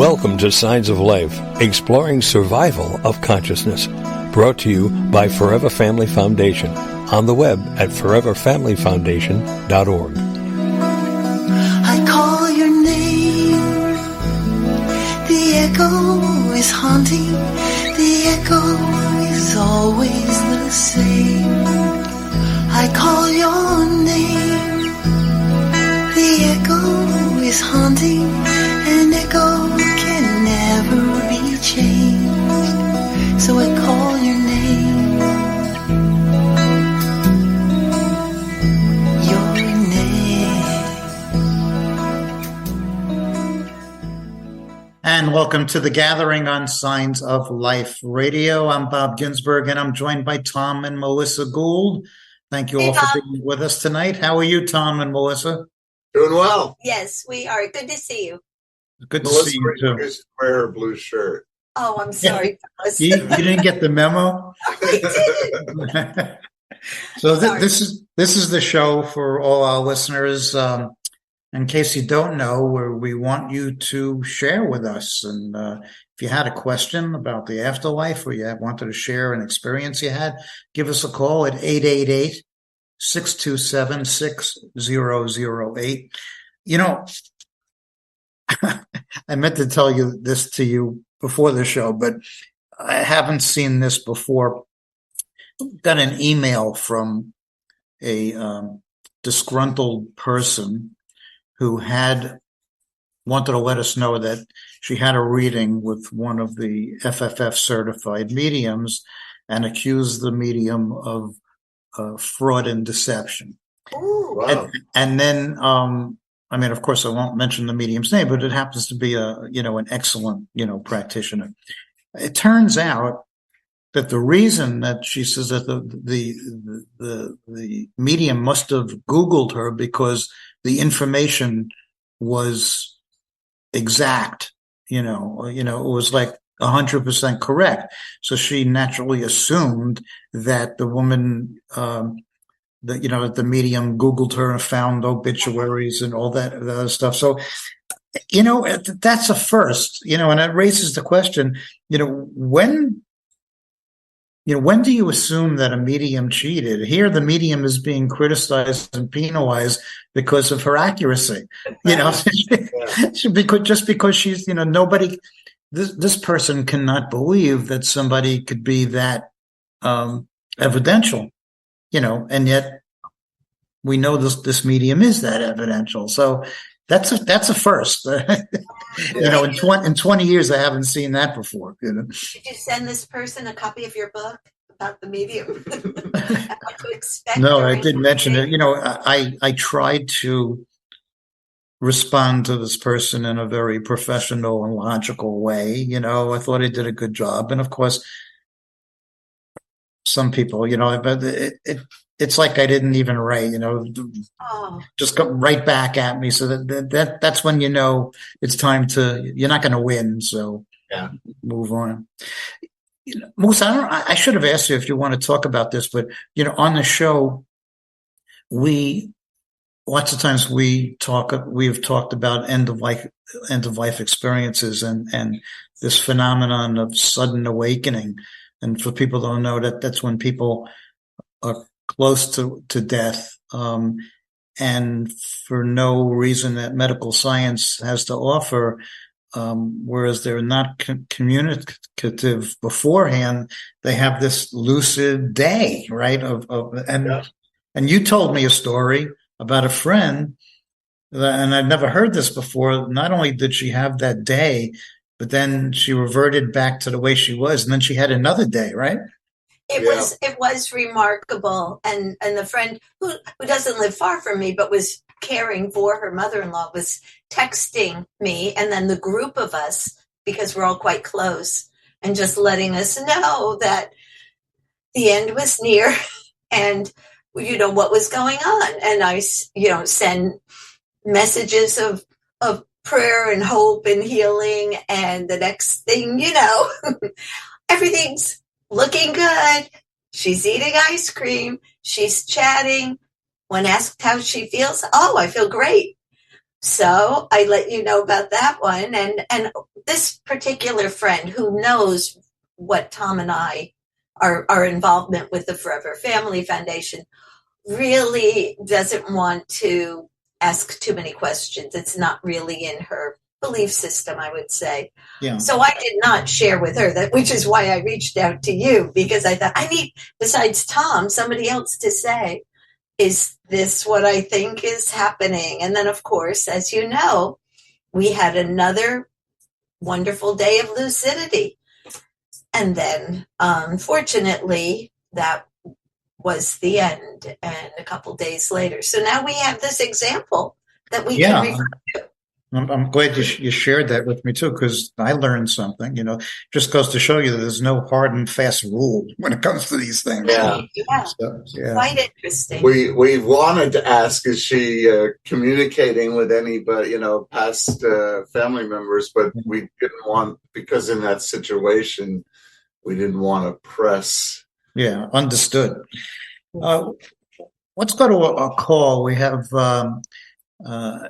Welcome to Signs of Life, exploring survival of consciousness. Brought to you by Forever Family Foundation. On the web at foreverfamilyfoundation.org. I call your name. The echo is haunting. The echo is always the same. I call your name. The echo is haunting. An echo can never be changed. So I call your name. Your name. And welcome to the gathering on Signs of Life Radio. I'm Bob Ginsberg, and I'm joined by Tom and Melissa Gould. Thank you all for being with us tonight. How are you, Tom and Melissa? Doing well. Yes, we are. Good to see you. Good to Melissa, see you too. Square blue shirt. Oh, I'm sorry. You didn't get the memo? I didn't. So this is the show for all our listeners. In case you don't know, where we want you to share with us, and if you had a question about the afterlife, or you wanted to share an experience you had, give us a call at 888-627-6008. You know, I meant to tell you this to you before the show, but I haven't seen this before. Got an email from a disgruntled person who wanted to let us know that she had a reading with one of the FFF certified mediums and accused the medium of fraud and deception. Ooh. Wow. And then, I mean, of course, I won't mention the medium's name, but it happens to be an excellent, practitioner. It turns out that the reason that she says that the medium must have Googled her because the information was exact, it was like 100% correct. So she naturally assumed that the woman, that the medium Googled her and found obituaries and all that other stuff. So, that's a first, and it raises the question, when do you assume that a medium cheated? Here, the medium is being criticized and penalized because of her accuracy. Just because she's, nobody. This person cannot believe that somebody could be that evidential, and yet we know this medium is that evidential. So that's a first. In 20 years, I haven't seen that before. Did you send this person a copy of your book about the medium? What to expect? No, I did mention it. I tried to respond to this person in a very professional and logical way. I thought I did a good job. And of course, some people, but it's like I didn't even write, just come right back at me. So that's when it's time you're not going to win. So yeah, move on. Moose, I should have asked you if you want to talk about this, but on the show, lots of times we've talked about end of life experiences and this phenomenon of sudden awakening. And for people who don't know, that's when people are close to death, and for no reason that medical science has to offer, whereas they're not communicative beforehand, they have this lucid day, right? And you told me a story about a friend, and I've never heard this before. Not only did she have that day, but then she reverted back to the way she was, and then she had another day, right? It was remarkable, and the friend who doesn't live far from me but was caring for her mother-in-law was texting me, and then the group of us, because we're all quite close, and just letting us know that the end was near and what was going on. And I send messages of prayer and hope and healing, and the next thing everything's looking good. She's eating ice cream. She's chatting. When asked how she feels, I feel great. So I let you know about that one. And this particular friend who knows what Tom and I, our involvement with the Forever Family Foundation, really doesn't want to ask too many questions. It's not really in her belief system, I would say. Yeah. So I did not share with her that, which is why I reached out to you, because I thought I need, besides Tom, somebody else to say, is this what I think is happening? And then, of course, as you know, we had another wonderful day of lucidity. And then, unfortunately, that was the end, and a couple days later. So now we have this example that we can refer to. I'm glad you shared that with me too, because I learned something. Just goes to show you that there's no hard and fast rule when it comes to these things. Yeah. So, yeah. Quite interesting. We wanted to ask, is she communicating with anybody, past family members, but we didn't want, because in that situation, we didn't want to press. Yeah, understood. Let's go to a call. We have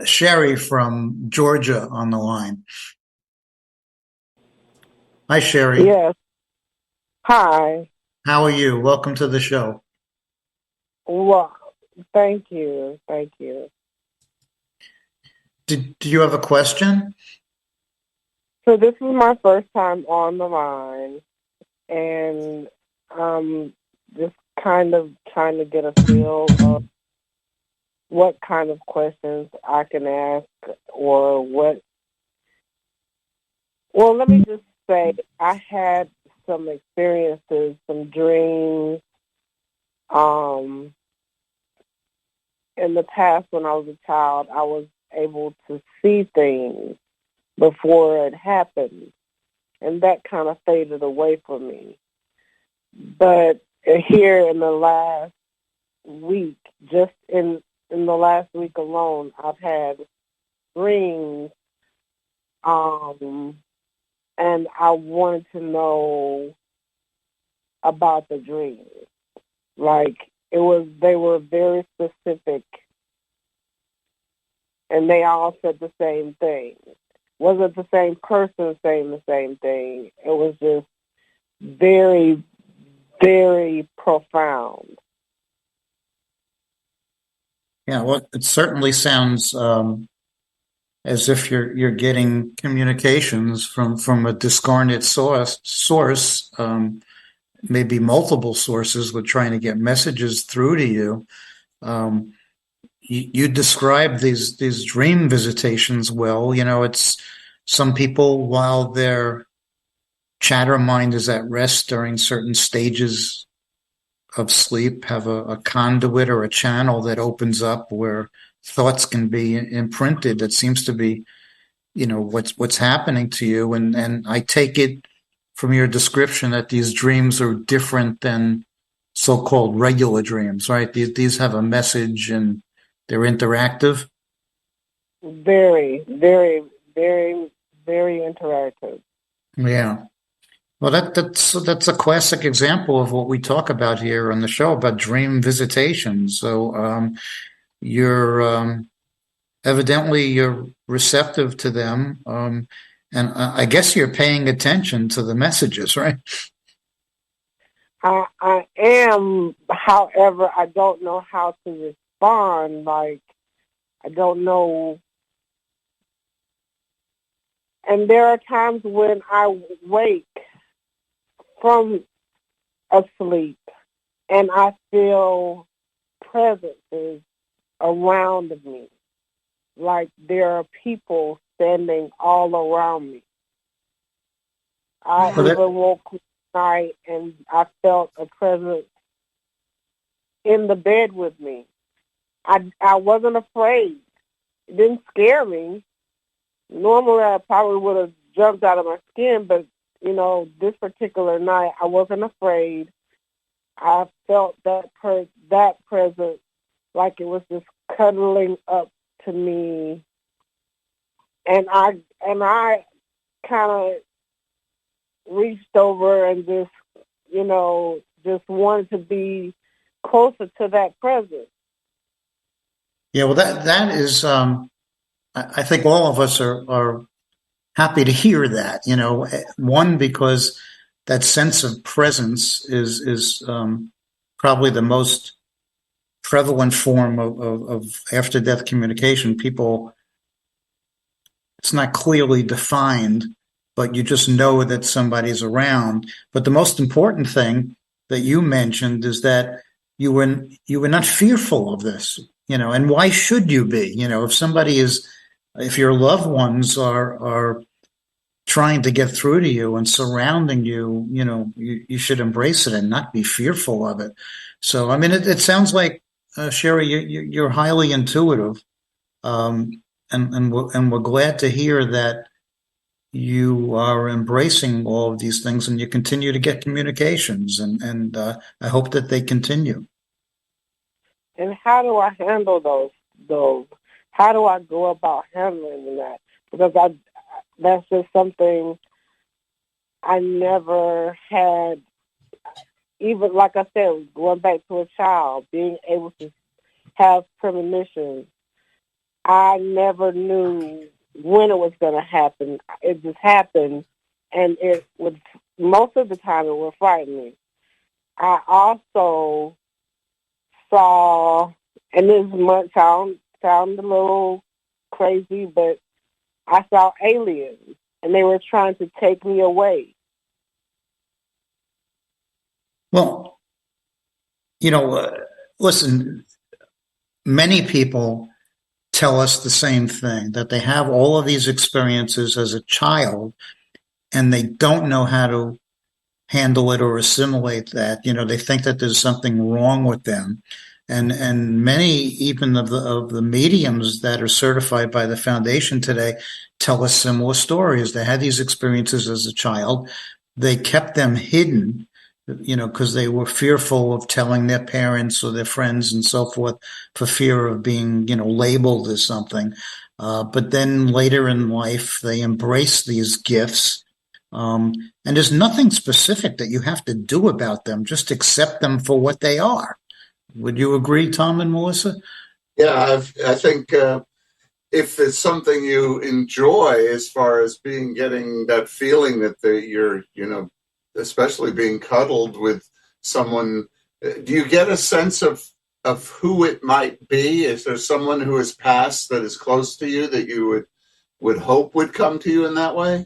Sherry from Georgia on the line. Hi, Sherry. Yes. Hi. How are you? Welcome to the show. Well, thank you. Thank you. Do you have a question? So this is my first time on the line, and just kind of trying to get a feel of what kind of questions I can ask, or what. Well, let me just say I had some experiences, some dreams, in the past when I was a child. I was able to see things before it happened, and that kind of faded away from me. But here in the last week, just in the last week alone, I've had dreams, and I wanted to know about the dreams. Like, they were very specific, and they all said the same thing. Wasn't the same person saying the same thing. It was just very, very profound. Yeah, well, it certainly sounds as if you're getting communications from a discarnate source. Maybe multiple sources were trying to get messages through to you. You describe these dream visitations well. It's some people, while their chatter mind is at rest during certain stages of sleep, have a conduit or a channel that opens up where thoughts can be imprinted. That seems to be, what's happening to you. And I take it from your description that these dreams are different than so-called regular dreams, right? These have a message and they're interactive. Very, very, very, very interactive. Yeah. Well, that's a classic example of what we talk about here on the show, about dream visitation. So you're evidently you're receptive to them, and I guess you're paying attention to the messages, right? I am. However, I don't know how to respond. Like, I don't know. And there are times when I wake from asleep and I feel presences around me. Like there are people standing all around me. I even woke up at night and I felt a presence in the bed with me. I wasn't afraid. It didn't scare me. Normally I probably would have jumped out of my skin, but this particular night I wasn't afraid. I felt that presence like it was just cuddling up to me, and I kind of reached over and just wanted to be closer to that presence. Yeah, well, that is I think all of us are happy to hear that, one, because that sense of presence is probably the most prevalent form of after-death communication. People, it's not clearly defined, but you just know that somebody's around. But the most important thing that you mentioned is that you were not fearful of this, and why should you be? If your loved ones are trying to get through to you and surrounding you, you should embrace it and not be fearful of it. So, I mean, it sounds like, Sherry, you're highly intuitive, and we're glad to hear that you are embracing all of these things and you continue to get communications, and I hope that they continue. And how do I handle those? How do I go about handling that? Because that's just something I never had. Even like I said, going back to a child, being able to have premonitions, I never knew when it was going to happen. It just happened, and it would, most of the time it would frighten me. I also saw, and this might sound a little crazy, but I saw aliens, and they were trying to take me away. Well, listen, many people tell us the same thing, that they have all of these experiences as a child and they don't know how to handle it or assimilate that. They think that there's something wrong with them. And many even of the mediums that are certified by the foundation today tell us similar stories. They had these experiences as a child. They kept them hidden, because they were fearful of telling their parents or their friends and so forth for fear of being, labeled as something. But then later in life, they embrace these gifts. And there's nothing specific that you have to do about them. Just accept them for what they are. Would you agree, Tom and Melissa? Yeah, I think if it's something you enjoy, as far as getting that feeling that you're, especially being cuddled with someone, do you get a sense of who it might be? Is there someone who has passed that is close to you that you would hope would come to you in that way?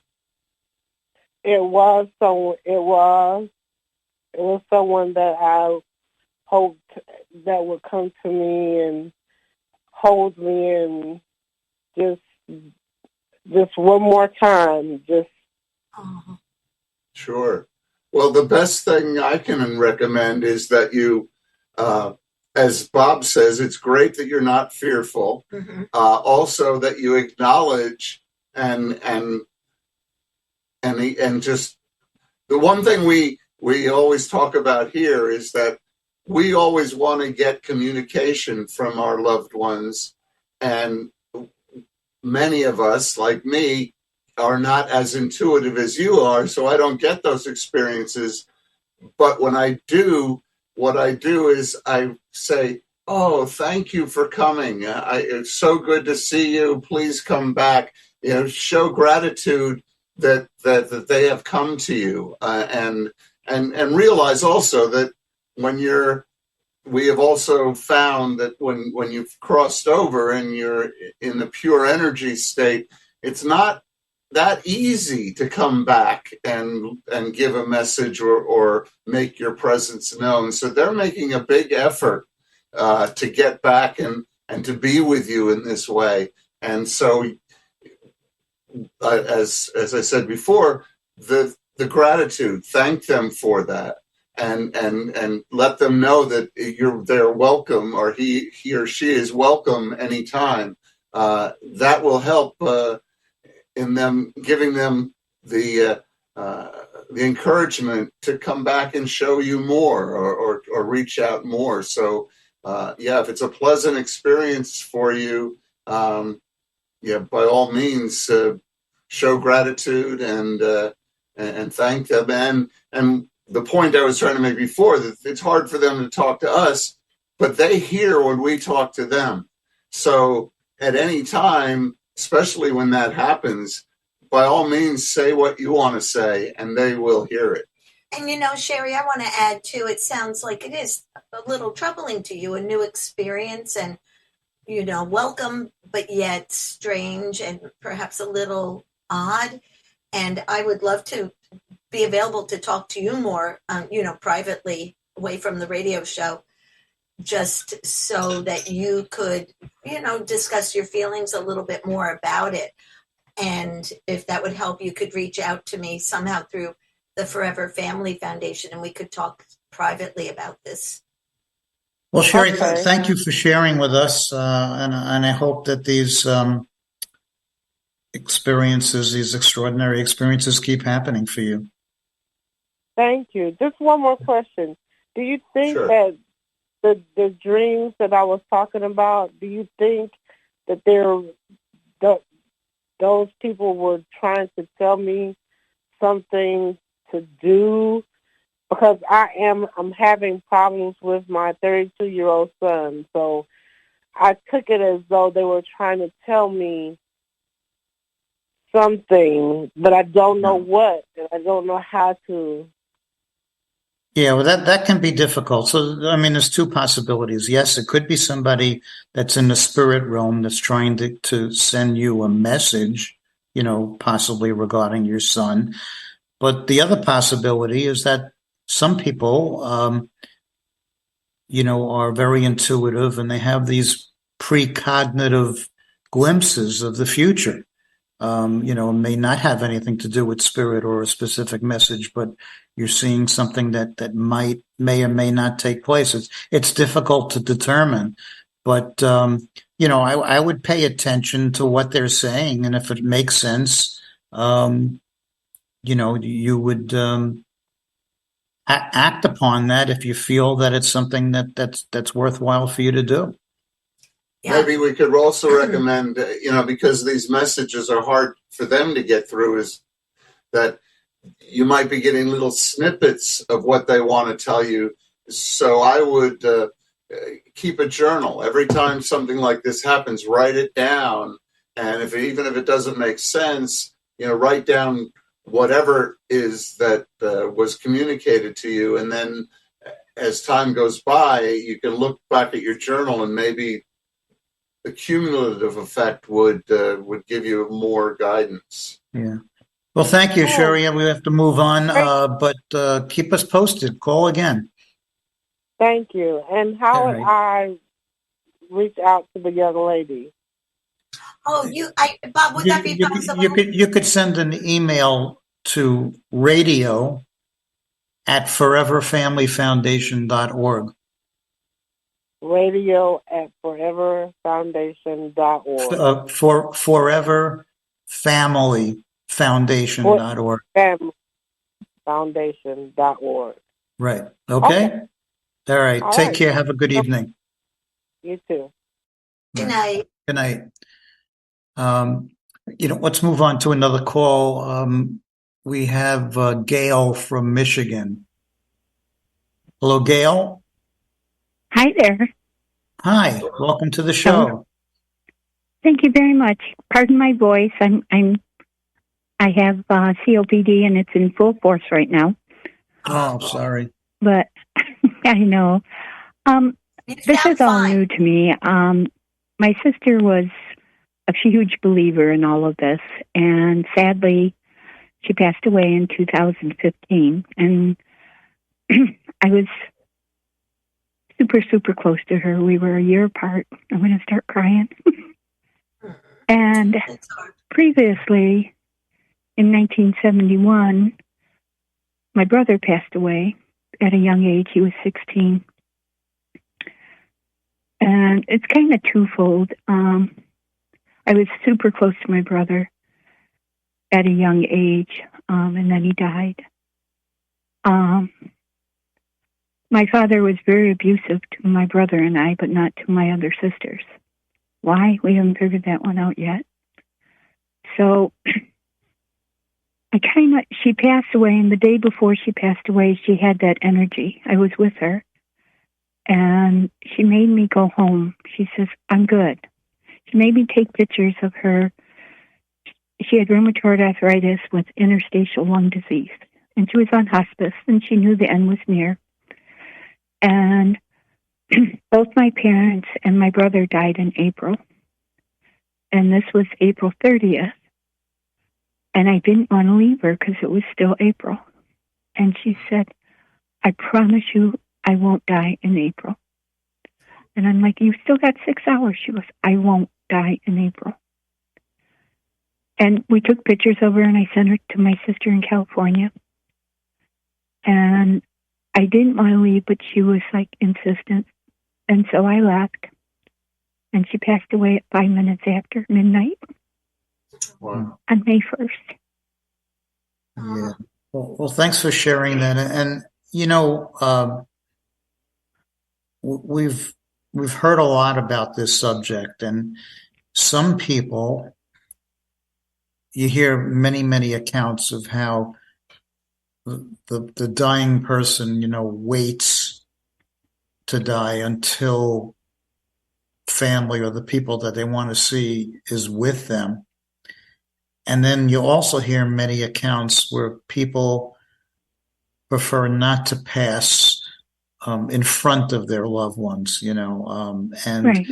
It was someone that I hoped that would come to me and hold me and just one more time. Sure. Well, the best thing I can recommend is that you, as Bob says, it's great that you're not fearful. Mm-hmm. Also, that you acknowledge and just the one thing we always talk about here is that we always want to get communication from our loved ones, and many of us, like me, are not as intuitive as you are, so I don't get those experiences. But when I do, what I do is I say, "Oh, thank you for coming. It's so good to see you. Please come back." Show gratitude that they have come to you, and realize also that we have also found that when you've crossed over and you're in the pure energy state, it's not that easy to come back and give a message or make your presence known. So they're making a big effort to get back and to be with you in this way. And so, as I said before, the gratitude, thank them for that, and let them know that they're welcome, or he or she is welcome anytime. That will help in them, giving them the encouragement to come back and show you more or reach out more. So if it's a pleasant experience for you, by all means, show gratitude and thank them. And the point I was trying to make before, that it's hard for them to talk to us, but they hear when we talk to them. So at any time, especially when that happens, by all means, say what you want to say, and they will hear it. And Sherry, I want to add too, it sounds like it is a little troubling to you, a new experience, and welcome, but yet strange and perhaps a little odd. And I would love to be available to talk to you more, privately, away from the radio show, just so that you could, discuss your feelings a little bit more about it. And if that would help, you could reach out to me somehow through the Forever Family Foundation, and we could talk privately about this. Well, Sherry, Okay. thank you for sharing with us, and I hope that these experiences, these extraordinary experiences, keep happening for you. Thank you. Just one more question. Do you think Sure. that the dreams that I was talking about, do you think that those people were trying to tell me something to do? Because I'm having problems with my 32-year-old son. So I took it as though they were trying to tell me something, but I don't know what, and I don't know how to. Yeah, well, that can be difficult. So, there's two possibilities. Yes, it could be somebody that's in the spirit realm that's trying to send you a message, possibly regarding your son. But the other possibility is that some people, are very intuitive, and they have these precognitive glimpses of the future. May not have anything to do with spirit or a specific message, but you're seeing something that may or may not take place. It's difficult to determine, but I would pay attention to what they're saying, and if it makes sense, you would act upon that if you feel that it's something that's worthwhile for you to do. Yeah. Maybe we could also recommend, because these messages are hard for them to get through, is that you might be getting little snippets of what they want to tell you. So I would keep a journal. Every time something like this happens, write it down. And even if it doesn't make sense, write down whatever is that was communicated to you. And then as time goes by, you can look back at your journal, and maybe the cumulative effect would give you more guidance. Yeah. Well, thank you, Sherry. We have to move on, but keep us posted. Call again. Thank you. And how would I reach out to the young lady? Oh, Bob, would that be possible? You could send an email to radio@foreverfamilyfoundation.org. radio@foreverfoundation.org. For foreverfamilyfoundation.org. Foundation.org. Right. Okay. All right. Take care. Have a good evening. You too. Good night. Good night. Let's move on to another call. We have Gail from Michigan. Hello, Gail. Hi there. Hi. Welcome to the show. Thank you very much. Pardon my voice. I have COPD and it's in full force right now. Oh, sorry. But I know. This is all new to me. My sister was a huge believer in all of this, and sadly, she passed away in 2015. And I was super, super close to her. We were a year apart. I'm going to start crying. And previously, in 1971, my brother passed away at a young age. He was 16. And it's kind of twofold. I was super close to my brother at a young age, and then he died. My father was very abusive to my brother and I, but not to my other sisters. Why? We haven't figured that one out yet. So she passed away, and the day before she passed away, she had that energy. I was with her, and she made me go home. She says, I'm good. She made me take pictures of her she had rheumatoid arthritis with interstitial lung disease. And she was on hospice, and she knew the end was near. And both my parents and my brother died in April. And this was April 30th. And I didn't want to leave her because it was still April. And she said, I promise you I won't die in April. And I'm like, you've still got 6 hours. She goes, I won't die in April. And we took pictures of her, and I sent her to my sister in California. And I didn't want to leave, but she was like insistent. And so I left. And she passed away at 5 minutes after midnight. Wow. On May 1st. Yeah. Well, thanks for sharing that. And you know, we've heard a lot about this subject, and some people, you hear many accounts of how the dying person, you know, waits to die until family or the people that they want to see is with them. And then you also hear many accounts where people prefer not to pass in front of their loved ones, you know, and Right.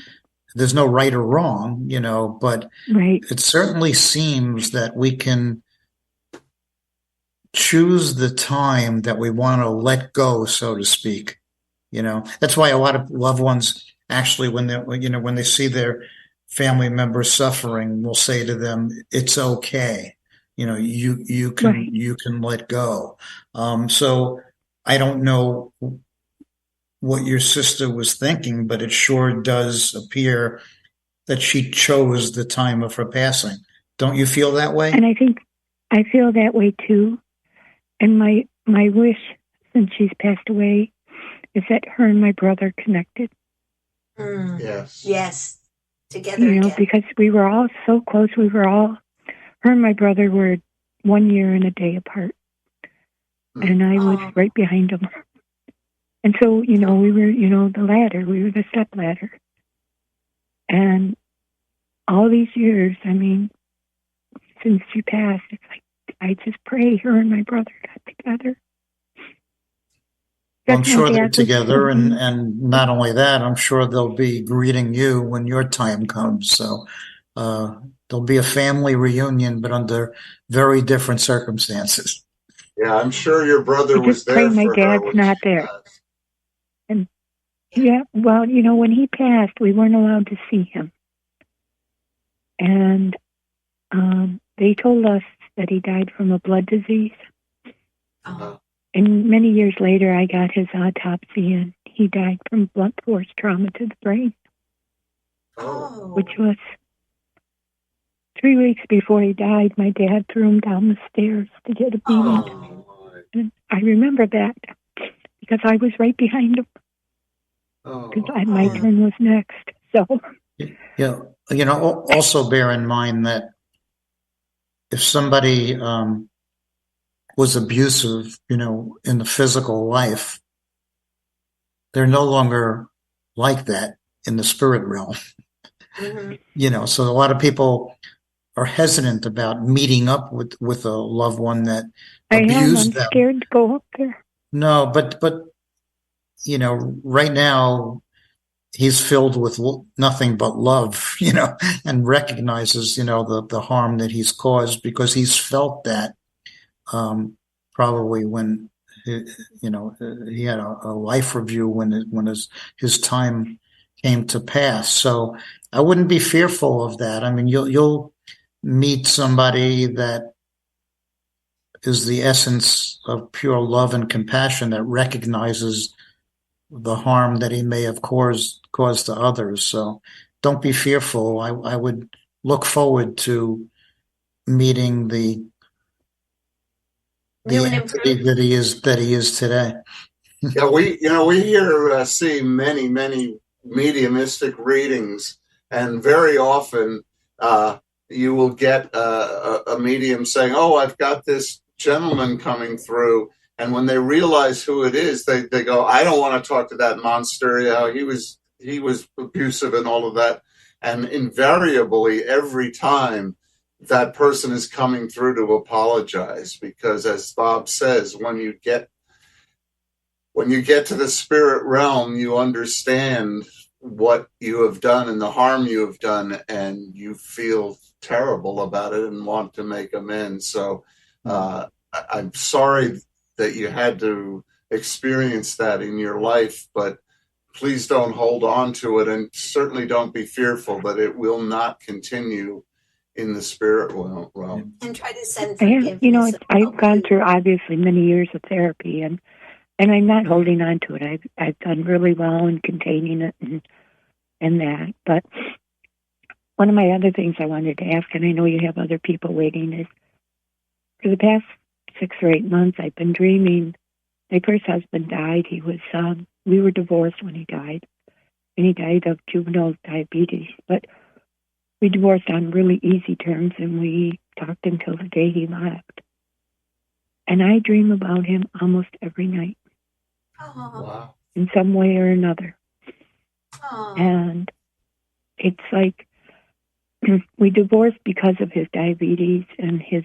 there's no right or wrong, you know, but Right. it certainly seems that we can choose the time that we want to let go, so to speak. You know, that's why a lot of loved ones actually, when they see their family members suffering, will say to them, "It's okay. You know, you can Right. you can let go." So I don't know what your sister was thinking, but it sure does appear that she chose the time of her passing. Don't you feel that way? And I think I feel that way too. And my wish, since she's passed away, is that her and my brother connected. Yes. Together You know, again. because we were all so close. Her and my brother were 1 year and a day apart. And I was right behind him. And so, you know, we were, you know, the ladder. We were the step ladder. And all these years, I mean, since she passed, it's like, I just pray her and my brother got together. Well, I'm That's sure my they're dad was together, saying. and not only that, I'm sure they'll be greeting you when your time comes. So there'll be a family reunion, but under very different circumstances. Yeah, I'm sure your brother I was just pray there my for her dad's when not she there. passed. And yeah, well, you know, when he passed, we weren't allowed to see him. And they told us that he died from a blood disease. And many years later, I got his autopsy, and he died from blunt force trauma to the brain, which was 3 weeks before he died. My dad threw him down the stairs to get a beating. And I remember that because I was right behind him. Because my turn was next. So, Yeah, you know, also bear in mind that if somebody was abusive, you know, in the physical life, they're no longer like that in the spirit realm. You know, so a lot of people are hesitant about meeting up with a loved one that abused them. I'm scared to go up there. No, but you know, right now he's filled with nothing but love, you know, and recognizes, you know, the harm that he's caused, because he's felt that probably when, you know, he had a life review when his time came to pass. So I wouldn't be fearful of that. I mean, you'll meet somebody that is the essence of pure love and compassion, that recognizes the harm that he may have caused to others. So don't be fearful. I would look forward to meeting the entity that he is today. Yeah, we see many mediumistic readings, and very often you will get a medium saying, "Oh, I've got this gentleman coming through," and when they realize who it is, they go, "I don't want to talk to that monster. You know, he was abusive and all of that." And invariably, every time that person is coming through to apologize, because as Bob says, when you get to the spirit realm, you understand what you have done and the harm you have done, and you feel terrible about it and want to make amends. So I'm sorry that you had to experience that in your life, but please don't hold on to it, and certainly don't be fearful that it will not continue in the spirit realm. And try to send forgiveness. I've gone through obviously many years of therapy, and I'm not holding on to it. I've done really well in containing it and that. But one of my other things I wanted to ask, and I know you have other people waiting, is for the past 6 or 8 months, I've been dreaming. My first husband died. He was, we were divorced when he died, and he died of juvenile diabetes. But we divorced on really easy terms, and we talked until the day he left. And I dream about him almost every night. Wow. In some way or another. Aww. And it's like we divorced because of his diabetes and his,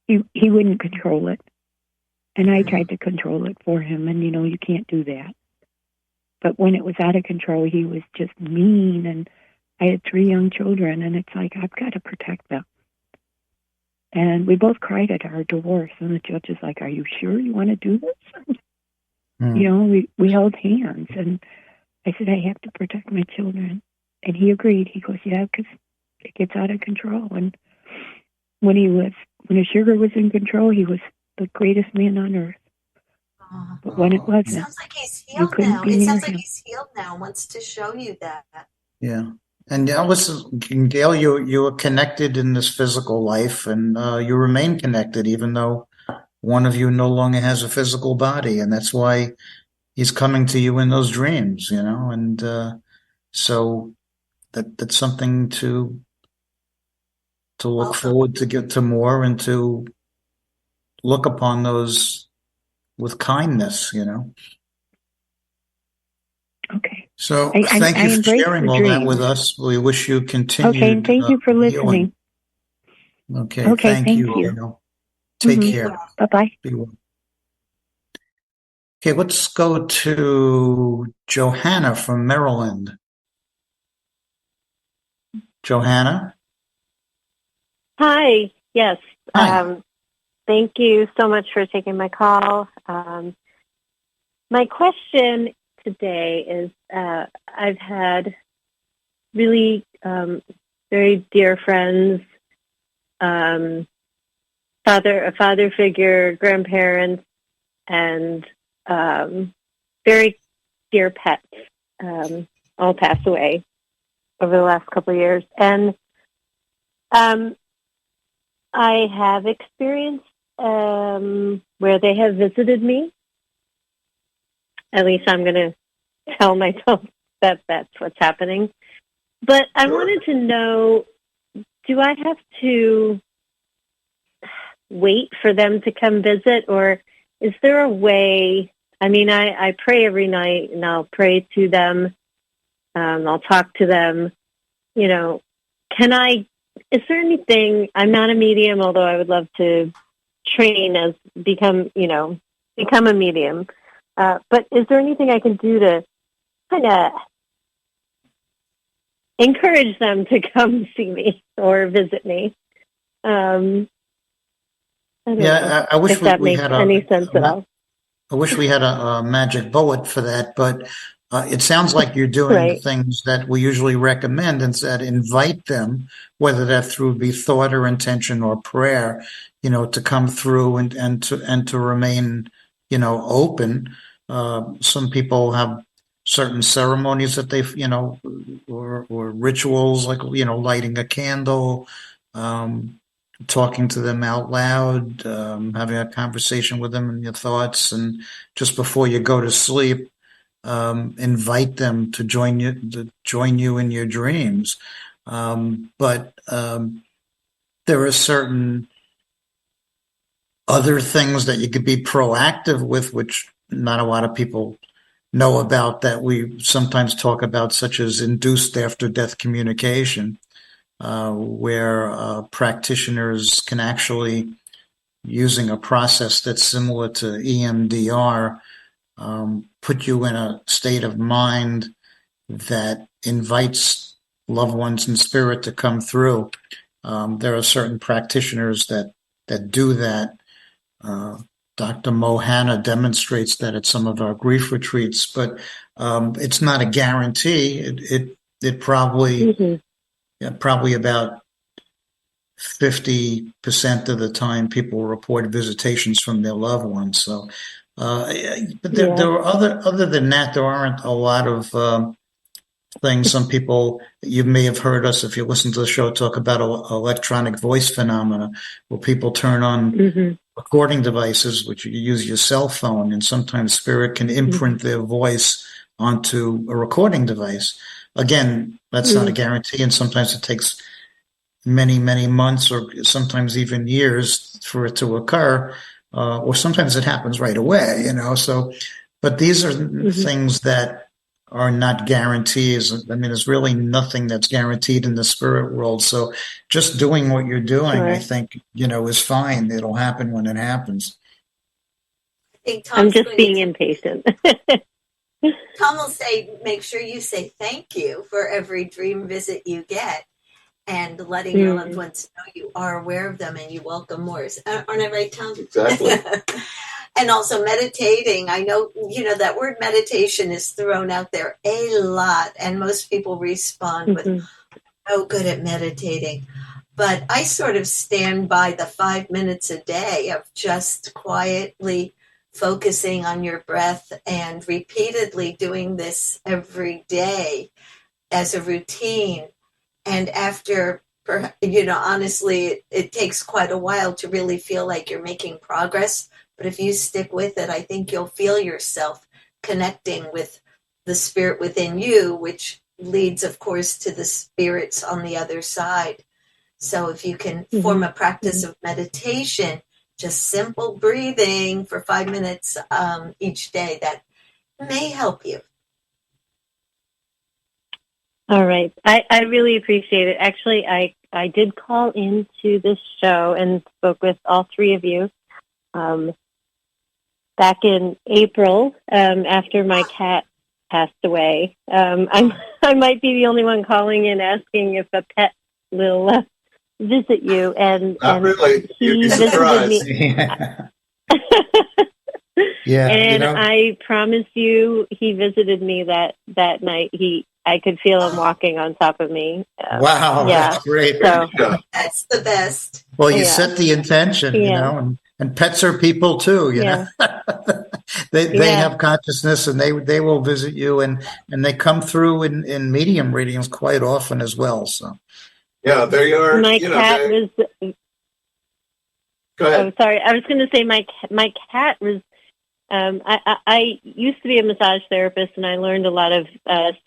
he wouldn't control it. And I tried to control it for him, and, you can't do that. But when it was out of control, he was just mean, and I had 3 young children, and it's like, I've got to protect them. And we both cried at our divorce, and the judge is like, are you sure you want to do this? We held hands, and I said, I have to protect my children. And he agreed. He goes, yeah, because it gets out of control. And when his sugar was in control, he was the greatest man on earth. But when it wasn't, it sounds like he's healed now. It sounds like he's healed now. Wants to show you that. Yeah. And listen, Gail, you are connected in this physical life, and you remain connected, even though one of you no longer has a physical body, and that's why he's coming to you in those dreams, and so that's something to look forward to, get to more, and to look upon those with kindness, Okay. So thank you for sharing all that with us. We wish you continued. Okay, and thank you for listening. Okay, thank you. Take care. Bye-bye. Be well. Okay, let's go to Johanna from Maryland. Johanna? Hi. Yes. Hi. Thank you so much for taking my call. My question today is, I've had really very dear friends, a father figure, grandparents, and very dear pets all passed away over the last couple of years. And I have experienced where they have visited me. At least I'm going to tell myself that that's what's happening. But I wanted to know, do I have to wait for them to come visit, or is there a way? I mean, I pray every night, and I'll pray to them. I'll talk to them. Is there anything? I'm not a medium, although I would love to train become a medium. But is there anything I can do to kind of encourage them to come see me or visit me? I wish we had any sense at all. I wish we had a magic bullet for that, but it sounds like you're doing the things that we usually recommend, and that invite them, whether that through be thought or intention or prayer, to come through and to remain, open. Some people have certain ceremonies that they've, or rituals, like, lighting a candle, talking to them out loud, having a conversation with them in your thoughts, and just before you go to sleep, invite them to join you in your dreams. But there are certain other things that you could be proactive with, which not a lot of people know about, that we sometimes talk about, such as induced after death communication. where practitioners can actually, using a process that's similar to EMDR, put you in a state of mind that invites loved ones in spirit to come through. There are certain practitioners that do that. Dr. Johanna demonstrates that at some of our grief retreats, but it's not a guarantee. It probably probably about 50% of the time people report visitations from their loved ones. So, but there are other than that, there aren't a lot of things. Some people, you may have heard us, if you listen to the show, talk about electronic voice phenomena, where people turn on recording devices, which you use your cell phone, and sometimes spirit can imprint their voice onto a recording device. Again, that's not a guarantee, and sometimes it takes many, many months or sometimes even years for it to occur, or sometimes it happens right away, So, but these are things that are not guarantees. I mean, there's really nothing that's guaranteed in the spirit world. So just doing what you're doing, I think, is fine. It'll happen when it happens. I'm just being impatient. Tom will say, make sure you say thank you for every dream visit you get, and letting your loved ones know you are aware of them and you welcome more. Aren't I right, Tom? Exactly. And also meditating. I know, that word meditation is thrown out there a lot, and most people respond with, no good at meditating. But I sort of stand by the 5 minutes a day of just quietly focusing on your breath and repeatedly doing this every day as a routine. And after, honestly, it takes quite a while to really feel like you're making progress. But if you stick with it, I think you'll feel yourself connecting with the spirit within you, which leads, of course, to the spirits on the other side. So if you can form a practice of meditation, just simple breathing for 5 minutes each day, that may help you. All right. I really appreciate it. Actually, I did call into this show and spoke with all three of you back in April after my cat passed away. I might be the only one calling in asking if a pet will visit you. And really. He visited me. Yeah, and I promise you, he visited me that night. I could feel him walking on top of me. Wow, that's great. So, that's the best. Well, you set the intention, and pets are people too, you know. They have consciousness, and they will visit you, and they come through in medium readings quite often as well. So, yeah, they are. My cat was. Go ahead. Oh, sorry. I was going to say my cat was. I used to be a massage therapist, and I learned a lot of, I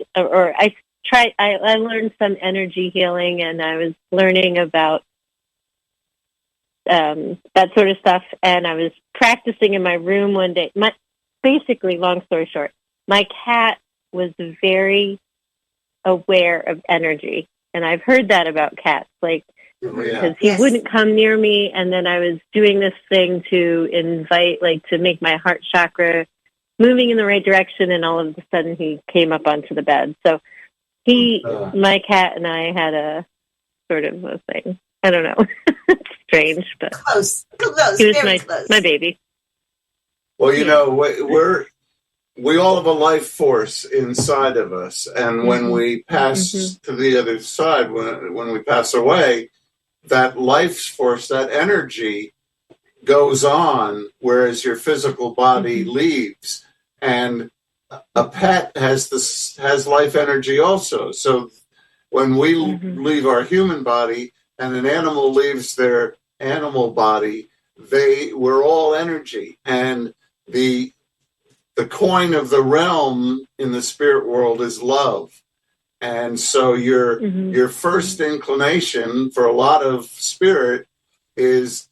learned some energy healing, and I was learning about that sort of stuff. And I was practicing in my room one day. Basically, long story short, my cat was very aware of energy, and I've heard that about cats, because he wouldn't come near me, and then I was doing this thing to invite, to make my heart chakra moving in the right direction, and all of a sudden he came up onto the bed. So my cat and I had a sort of a thing. I don't know. It's strange, but close. He was my baby. Well, we all have a life force inside of us, and when we pass to the other side, when we pass away, that life force, that energy goes on, whereas your physical body leaves. And a pet has life energy also. So when we leave our human body and an animal leaves their animal body, we're all energy. And the coin of the realm in the spirit world is love. And so your first inclination for a lot of spirit is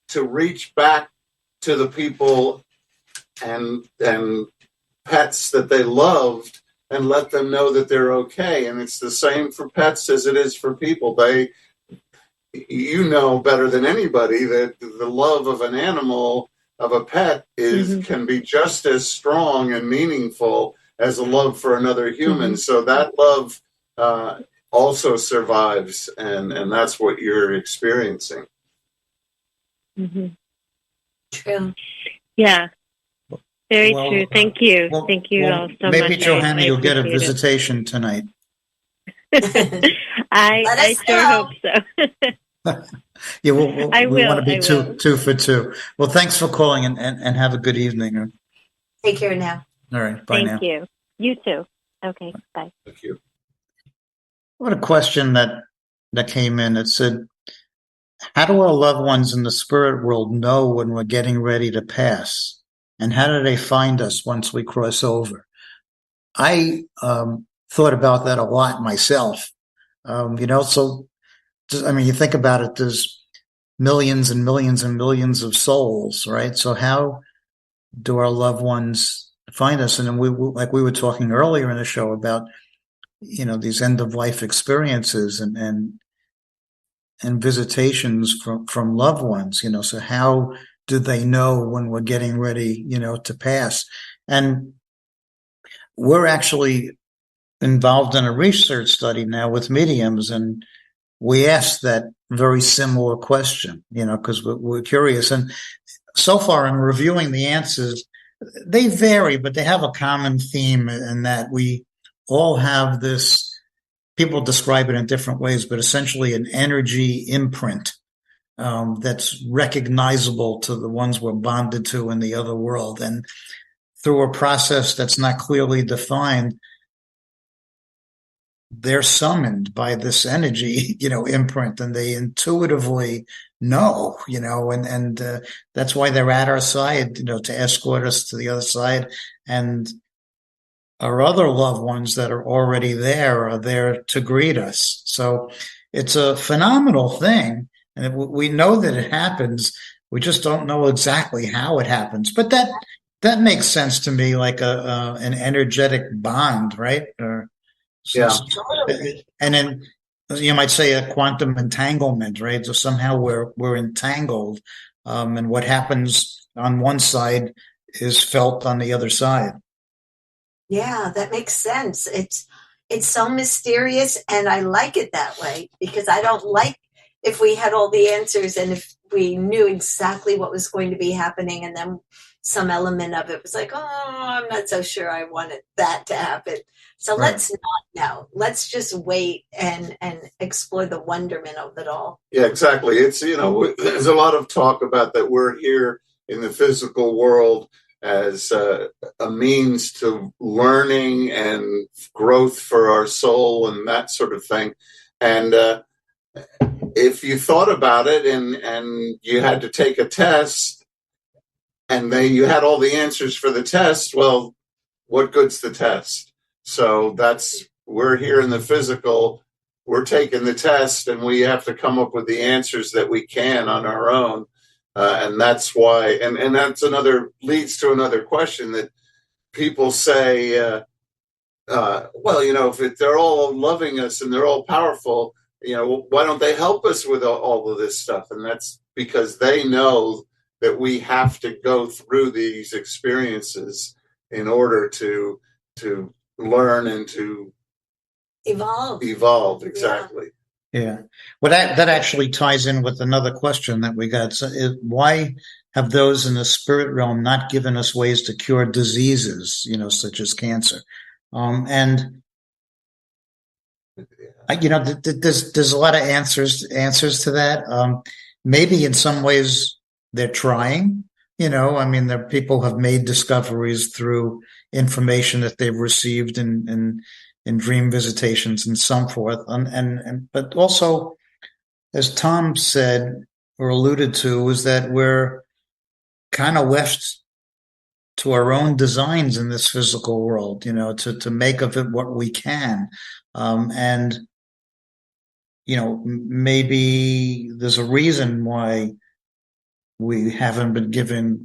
to reach back to the people and pets that they loved and let them know that they're okay. And it's the same for pets as it is for people. You know better than anybody that the love of an animal, of a pet, can be just as strong and meaningful as a love for another human. So that love also survives, and that's what you're experiencing. True. Yeah. Very true. Thank you. Thank you all so much. Maybe, Johanna, you'll get a appreciate it. visitation tonight. I sure hope so. Yeah, we will. want to be two for two. Well, thanks for calling, and have a good evening. Take care now. All right. Bye now. Thank you. You too. Okay. Bye. Thank you. What a question that came in. It said, how do our loved ones in the spirit world know when we're getting ready to pass? And how do they find us once we cross over? I thought about that a lot myself. So, I mean, you think about it, there's millions and millions and millions of souls, right? So how do our loved ones find us? And then we were talking earlier in the show about, these end of life experiences and visitations from loved ones, so how do they know when we're getting ready, to pass? And we're actually involved in a research study now with mediums, and we asked that very similar question, because we're curious. And so far in reviewing the answers, they vary, but they have a common theme in that we all have this, people describe it in different ways, but essentially an energy imprint that's recognizable to the ones we're bonded to in the other world. And through a process that's not clearly defined, they're summoned by this energy, imprint, and they intuitively know, and that's why they're at our side, to escort us to the other side. And our other loved ones that are already there are there to greet us. So it's a phenomenal thing. And we know that it happens. We just don't know exactly how it happens. But that makes sense to me, like an energetic bond, right? And then you might say a quantum entanglement, right? So somehow we're entangled, and what happens on one side is felt on the other side. Yeah, that makes sense. It's so mysterious, and I like it that way, because I don't like if we had all the answers and if we knew exactly what was going to be happening, and then some element of it was like, oh, I'm not so sure I wanted that to happen. So let's not know. Let's just wait and explore the wonderment of it all. Yeah, exactly. It's, there's a lot of talk about that we're here in the physical world as a means to learning and growth for our soul and that sort of thing. And if you thought about it and you had to take a test and you had all the answers for the test, well, what good's the test? So we're here in the physical, we're taking the test, and we have to come up with the answers that we can on our own. And that's why, and that's leads to another question that people say, if they're all loving us and they're all powerful, why don't they help us with all of this stuff? And that's because they know that we have to go through these experiences in order to learn and to evolve. Exactly. Yeah. Well, that actually ties in with another question that we got. So why have those in the spirit realm not given us ways to cure diseases, such as cancer? And there's a lot of answers to that. Maybe in some ways they're trying, there people have made discoveries through information that they've received in dream visitations and so forth. But also, as Tom said or alluded to, is that we're kind of left to our own designs in this physical world, to make of it what we can. Maybe there's a reason why we haven't been given,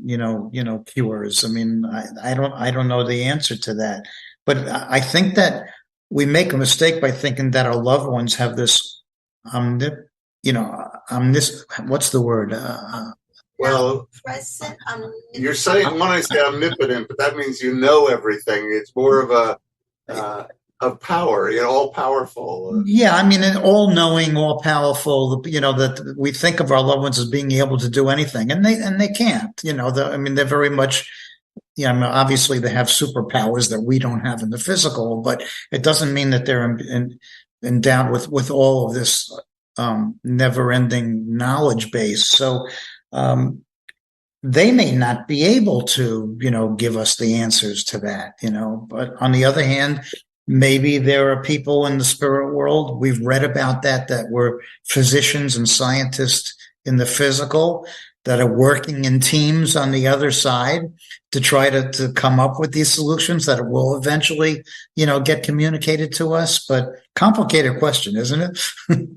cures. I mean, I don't know the answer to that. But I think that we make a mistake by thinking that our loved ones have this, what's the word? Well, present. you're saying, when I say omnipotent, but that means you know everything. It's more of of power, all powerful. Yeah, I mean, all knowing, all powerful. That we think of our loved ones as being able to do anything, and they can't. They're very much. Obviously they have superpowers that we don't have in the physical, but it doesn't mean that they're endowed with all of this never-ending knowledge base. So they may not be able to, give us the answers to that, but on the other hand, maybe there are people in the spirit world, we've read about that were physicians and scientists in the physical that are working in teams on the other side to try to come up with these solutions that will eventually, get communicated to us. But complicated question, isn't it?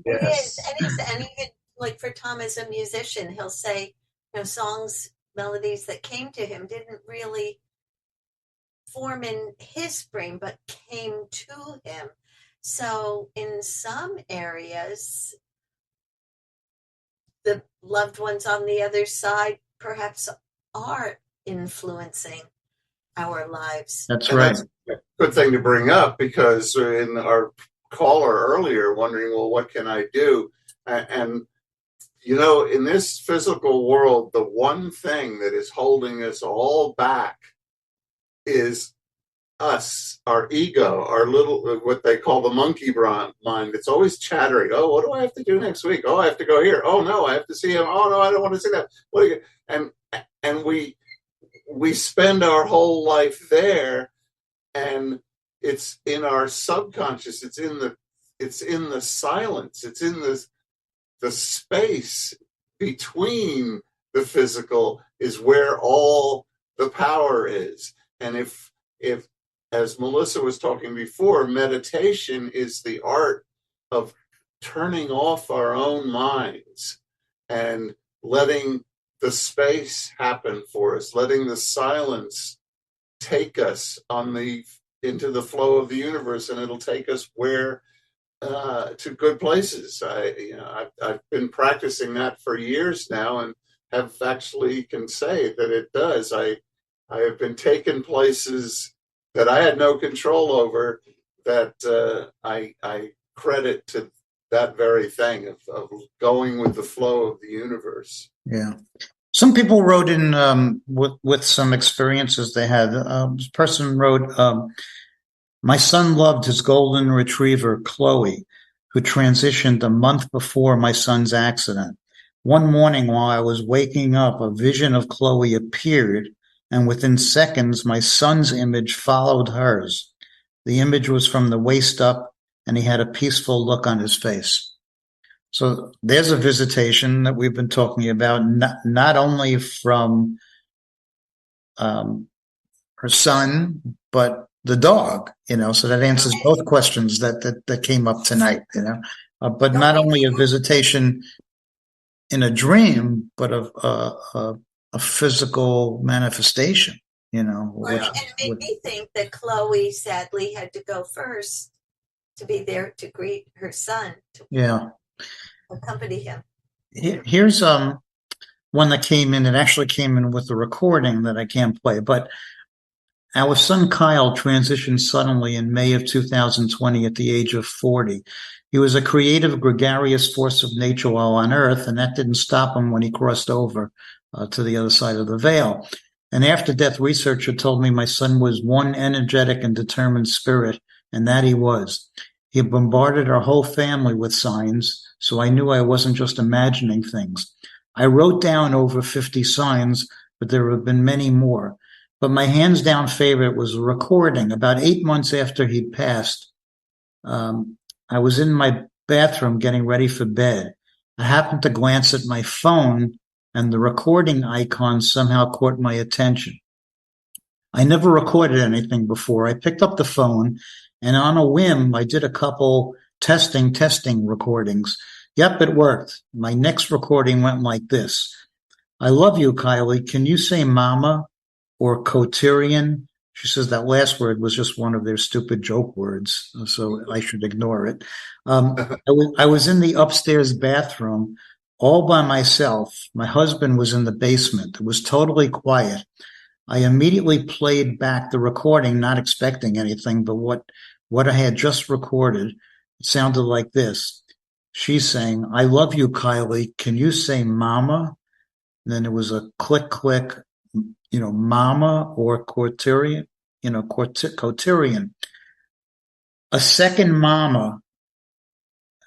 Yes. It is. And even like for Tom as a musician, he'll say, songs, melodies that came to him didn't really form in his brain, but came to him. So in some areas, the loved ones on the other side perhaps are influencing our lives. That's right. That's a good thing to bring up, because in our caller earlier wondering, well, what can I do? And in this physical world, the one thing that is holding us all back is us, our ego, our little, what they call the monkey mind. It's always chattering. Oh, what do I have to do next week? Oh, I have to go here. Oh no, I have to see him. Oh no, I don't want to see that. And we spend our whole life there, and it's in our subconscious. It's in the silence. It's in the space between the physical is where all the power is. And if as Melissa was talking before, meditation is the art of turning off our own minds and letting the space happen for us, letting the silence take us into the flow of the universe, and it'll take us where to good places. I've been practicing that for years now, and have actually can say that it does. I have been taken places that I had no control over, that I credit to that very thing of going with the flow of the universe. Yeah. Some people wrote in with some experiences they had. This person wrote, my son loved his golden retriever, Chloe, who transitioned a month before my son's accident. One morning while I was waking up, a vision of Chloe appeared, and within seconds, my son's image followed hers. The image was from the waist up, and he had a peaceful look on his face. So there's a visitation that we've been talking about, not only from her son, but the dog, so that answers both questions that came up tonight, but not only a visitation in a dream, but a physical manifestation, Well, and it made me think that Chloe sadly had to go first to be there to greet her son, to accompany him. Here's one that came in. It actually came in with a recording that I can't play, but our son Kyle transitioned suddenly in May of 2020 at the age of 40. He was a creative, gregarious force of nature while on Earth, and that didn't stop him when he crossed over to the other side of the veil. An after-death researcher told me my son was one energetic and determined spirit, and that he was. He bombarded our whole family with signs, so I knew I wasn't just imagining things. I wrote down over 50 signs, but there have been many more. But my hands down favorite was a recording. About 8 months after he'd passed, I was in my bathroom getting ready for bed. I happened to glance at my phone, and the recording icon somehow caught my attention. I never recorded anything before. I picked up the phone, and on a whim, I did a couple testing recordings. Yep, it worked. My next recording went like this. I love you, Kylie. Can you say mama or Coterian? She says that last word was just one of their stupid joke words, so I should ignore it. I was in the upstairs bathroom all by myself. My husband was in the basement. It was totally quiet. I immediately played back the recording, not expecting anything, but what I had just recorded. It sounded like this. She's saying, "I love you, Kylie. Can you say mama?" And then there was a click, click, mama or quaternion, quaternion. A second mama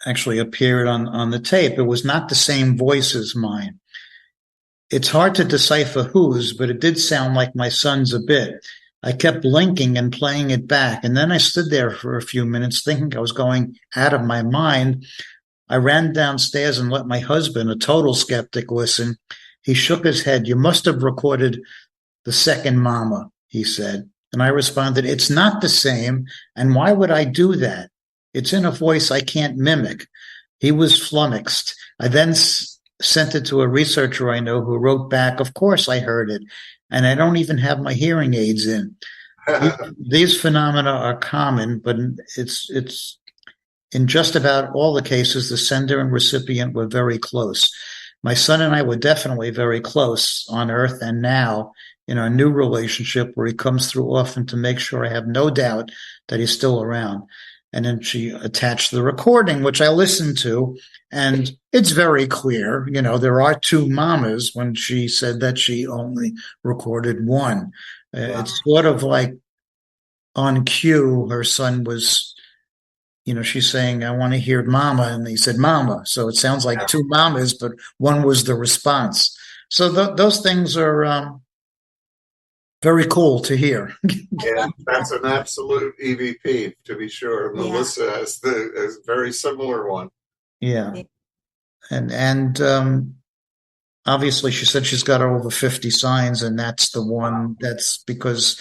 actually appeared on the tape. It was not the same voice as mine. It's hard to decipher whose, but it did sound like my son's a bit. I kept blinking and playing it back, and then I stood there for a few minutes thinking I was going out of my mind. I ran downstairs and let my husband, a total skeptic, listen. He shook his head. "You must have recorded the second mama," he said. And I responded, "It's not the same, and why would I do that? It's in a voice I can't mimic." He was flummoxed. I then sent it to a researcher I know who wrote back, "Of course I heard it, and I don't even have my hearing aids in." These phenomena are common, but it's in just about all the cases, the sender and recipient were very close. My son and I were definitely very close on Earth and now in our new relationship where he comes through often to make sure I have no doubt that he's still around. And then she attached the recording, which I listened to, and it's very clear. There are two mamas when she said that she only recorded one. Wow. It's sort of like on cue, her son was, she's saying, "I want to hear mama," and he said mama. So it sounds like two mamas, but one was the response. So those things are very cool to hear. Yeah, that's an absolute EVP, to be sure. Yeah. Melissa has a very similar one. Yeah. And obviously she said she's got over 50 signs, and that's the one that's because,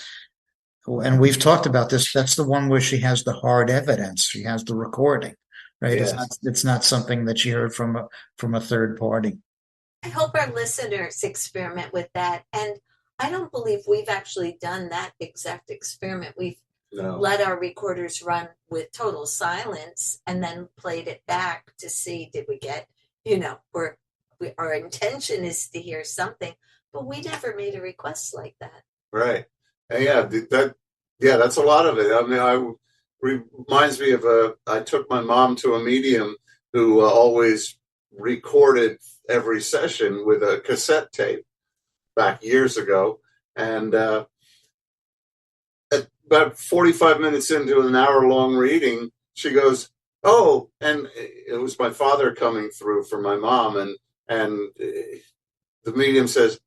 and we've talked about this, that's the one where she has the hard evidence. She has the recording, right? Yes. It's not something that she heard from a third party. I hope our listeners experiment with that. And I don't believe we've actually done that exact experiment. We've let our recorders run with total silence and then played it back to see, did we get, our intention is to hear something, but we never made a request like that. Right. And that's a lot of it. I mean, reminds me of I took my mom to a medium who always recorded every session with a cassette tape back years ago. And about 45 minutes into an hour-long reading, she goes, "Oh," and it was my father coming through for my mom, and the medium says,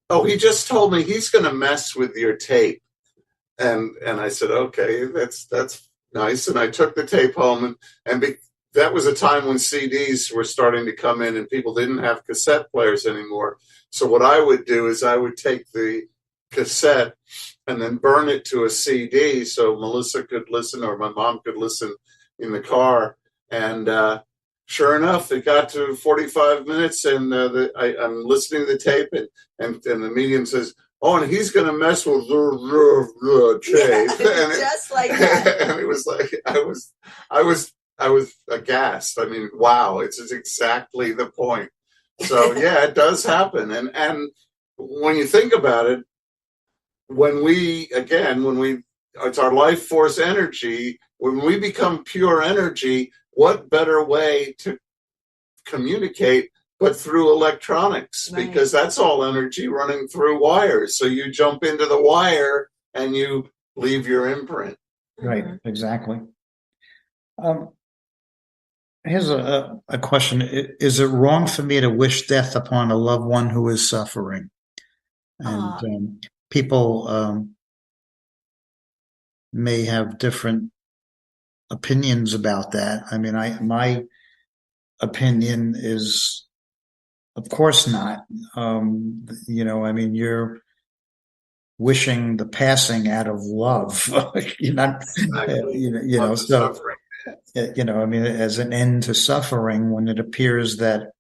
"Oh, he just told me he's going to mess with your tape." And I said, "Okay, that's nice." And I took the tape home, and that was a time when CDs were starting to come in and people didn't have cassette players anymore. So what I would do is I would take the cassette and then burn it to a CD so Melissa could listen or my mom could listen in the car. And sure enough, it got to 45 minutes and I'm listening to the tape and the medium says, "Oh, and he's going to mess with the tape." Yeah, and just like that. And it was like, I was aghast. I mean, wow, it's exactly the point. So yeah, it does happen. And when you think about it, it's our life force energy, when we become pure energy, what better way to communicate but through electronics? Right. Because that's all energy running through wires. So you jump into the wire and you leave your imprint. Right, exactly. Here's a question. Is it wrong for me to wish death upon a loved one who is suffering? And people may have different opinions about that. I mean, my opinion is, of course not. I mean, you're wishing the passing out of love. You're not, so. I mean, as an end to suffering, when it appears that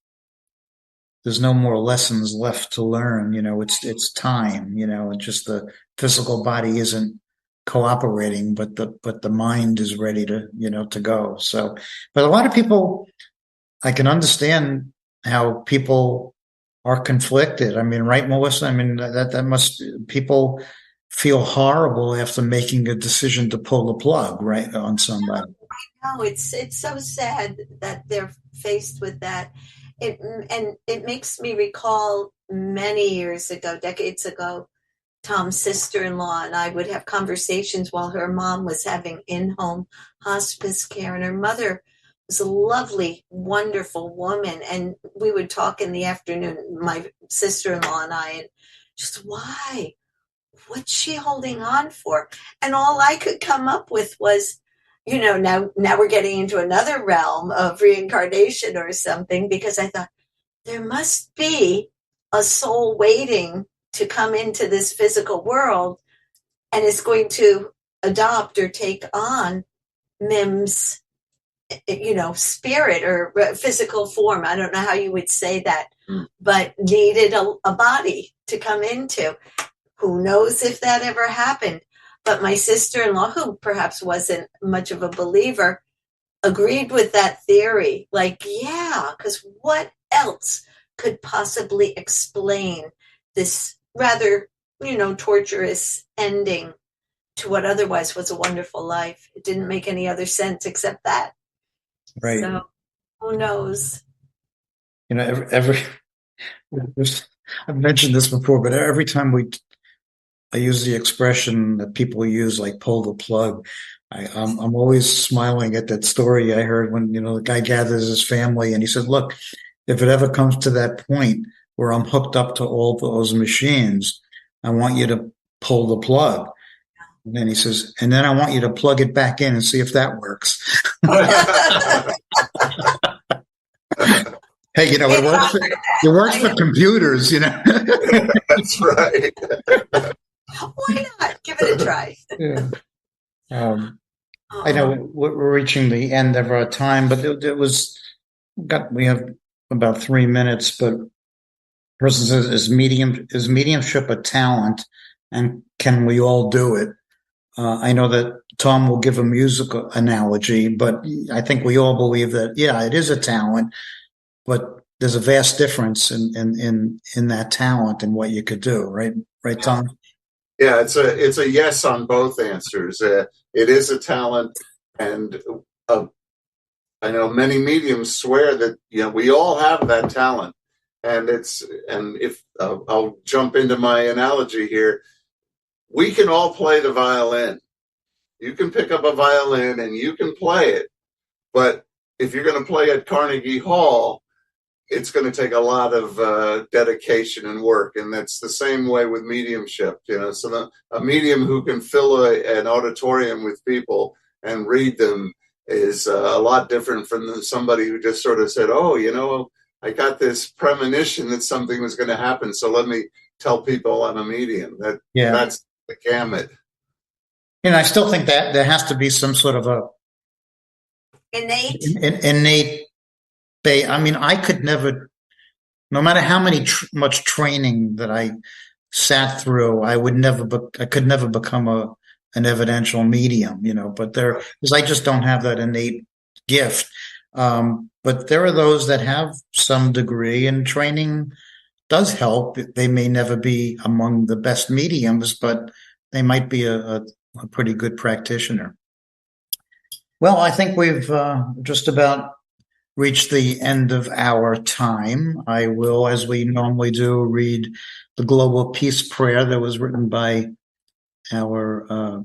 there's no more lessons left to learn, it's time, and just the physical body isn't cooperating, but the mind is ready to, to go. So, but a lot of people, I can understand how people are conflicted. I mean, right, Melissa? I mean, that must, people feel horrible after making a decision to pull the plug, right, on somebody. No, it's so sad that they're faced with that. It makes me recall many years ago, decades ago, Tom's sister-in-law and I would have conversations while her mom was having in-home hospice care, and her mother was a lovely, wonderful woman. And we would talk in the afternoon, my sister-in-law and I, and just why? What's she holding on for? And all I could come up with was, now we're getting into another realm of reincarnation or something, because I thought there must be a soul waiting to come into this physical world and is going to adopt or take on Mim's, spirit or physical form. I don't know how you would say that, but needed a body to come into. Who knows if that ever happened? But my sister-in-law, who perhaps wasn't much of a believer, agreed with that theory. Like, yeah, because what else could possibly explain this rather, torturous ending to what otherwise was a wonderful life? It didn't make any other sense except that. Right. So, who knows? I've mentioned this before, but every time I use the expression that people use, like pull the plug, I'm always smiling at that story I heard when, the guy gathers his family and he said, look, if it ever comes to that point where I'm hooked up to all those machines, I want you to pull the plug. And then he says, and then I want you to plug it back in and see if that works. Hey, it works for computers, That's right. Why not? Give it a try. Yeah. I know we're reaching the end of our time, but we have about 3 minutes, but person says, is mediumship a talent, and can we all do it? I know that Tom will give a musical analogy, but I think we all believe that, yeah, it is a talent, but there's a vast difference in that talent and what you could do, right? Right, Tom? Yeah, it's a yes on both answers. It is a talent, and I know many mediums swear that we all have that talent, and if I'll jump into my analogy here, we can all play the violin. You can pick up a violin and you can play it, but if you're going to play at Carnegie Hall, it's going to take a lot of dedication and work, and that's the same way with mediumship. So a medium who can fill an auditorium with people and read them is a lot different from somebody who just sort of said, "Oh, I got this premonition that something was going to happen, so let me tell people I'm a medium." That's the gamut. I still think that there has to be some sort of a innate. I mean, I could never, no matter how much training that I sat through, I could never become an evidential medium, but because I just don't have that innate gift. But there are those that have some degree, and training does help. They may never be among the best mediums, but they might be a pretty good practitioner. Well, I think we've just about reached the end of our time. I will, as we normally do, read the Global Peace Prayer that was written by our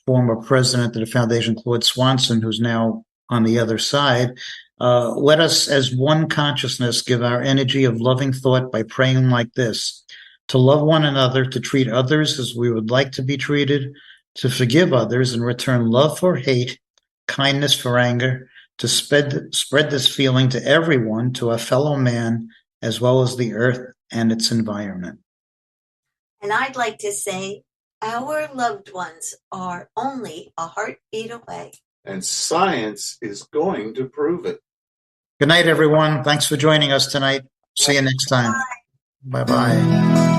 former president of the foundation, Claude Swanson, who's now on the other side. Let us, as one consciousness, give our energy of loving thought by praying like this: to love one another, to treat others as we would like to be treated, to forgive others and return love for hate, kindness for anger, to spread this feeling to everyone, to a fellow man, as well as the earth and its environment. And I'd like to say, our loved ones are only a heartbeat away. And science is going to prove it. Good night, everyone. Thanks for joining us tonight. See you next time. Bye-bye.